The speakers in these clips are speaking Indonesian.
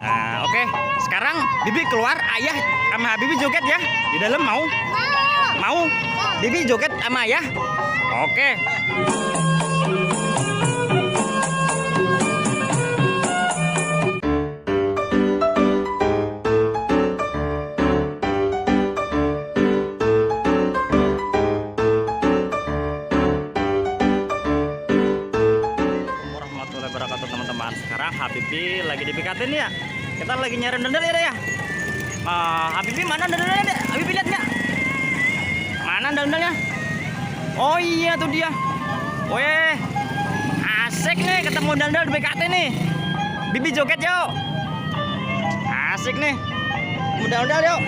Nah, oke. Sekarang Bibi keluar, ayah sama Bibi joget ya. Di dalam mau? Mau? Bibi joget sama ayah? Oke. Warahmatullahi wabarakatuh teman-teman. Sekarang Habibi lagi di PKT nih ya. Kita lagi nyari dendel ya. Habibi mana dendelnya deh? Habibi lihat nggak? Mana dendelnya? Oh iya tuh dia. Weh, asik nih ketemu dendel di PKT nih. Bibi joget yuk. Asik nih. Dendel yuk.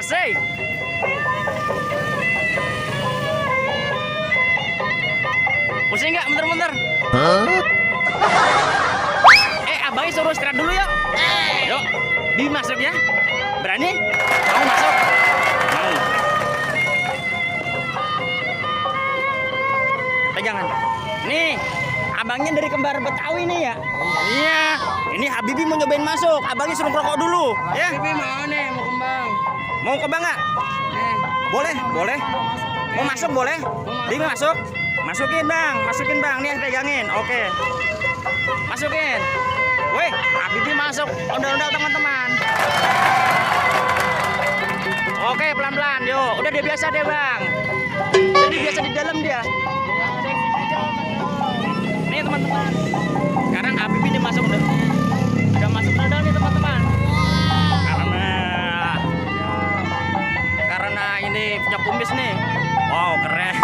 Asik. Pusing nggak muter-muter? Abangnya suruh istirahat dulu yuk. Yuk, Bibi masuk ya. Berani? Mau masuk? Mau. Pegangan. Nih, abangnya dari kembar Betawi nih ya. Iya. Ini Habibi mau nyobain masuk. Abangnya suruh rokok dulu. Ya. Habibi mau nih, mau kembang. Mau ke bang nggak? Boleh, boleh. Mau masuk boleh? Bibi masuk. Masukin bang. Nih pegangin. Oke. Masukin. Wih, Habibi masuk. Ondel-ondel teman-teman. Oke, pelan-pelan. Yuk, udah dia biasa deh bang. Jadi biasa di dalam dia. Nih teman-teman. Sekarang Habibi ini masuk udah masuk dalam nih teman-teman. Karena ini punya kumis nih. Wow, keren.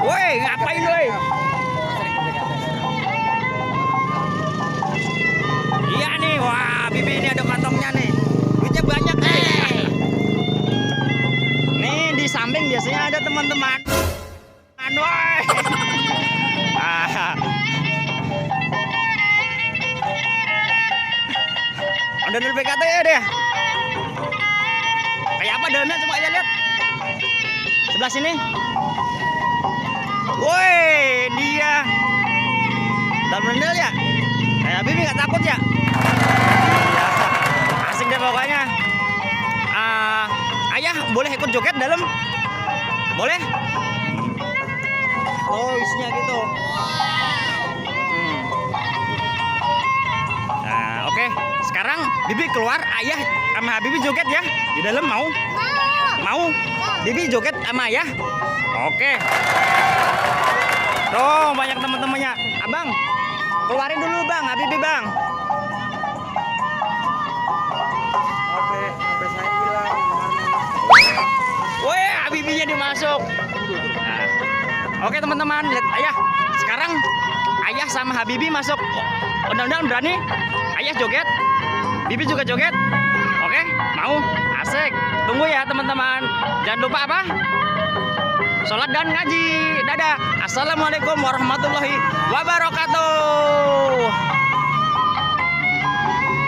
Woi, ngapain woi? Iya nih, wah, Bibi ini ada kantongnya nih. Duitnya banyak nih. Nih di samping biasanya ada teman-teman. Woi. Udah dari PKT ya deh. Kayak apa dalamnya coba aja lihat. Sebelah sini. Woi, dia. Dalam dendel ya? Bibi nggak takut ya? Iya. Asik deh pokoknya. Ayah boleh ikut joget dalam? Boleh? Oh, isinya gitu. Nah, oke. Sekarang Bibi keluar, ayah sama Bibi joget ya. Di dalam mau? Mau? Bibi joget sama ayah? Oke. Tuh, banyak teman-temannya. Abang, keluarin dulu bang, Habibi bang. HP saya hilang. Woi, Habibinya dimasuk. Nah, oke teman-teman, lihat ayah. Sekarang ayah sama Habibi masuk. Undang-undang berani? Ayah joget, Bibi juga joget? Oke, mau? Asik. Tunggu ya teman-teman. Jangan lupa apa? Sholat dan ngaji. Dadah. Assalamualaikum warahmatullahi wabarakatuh.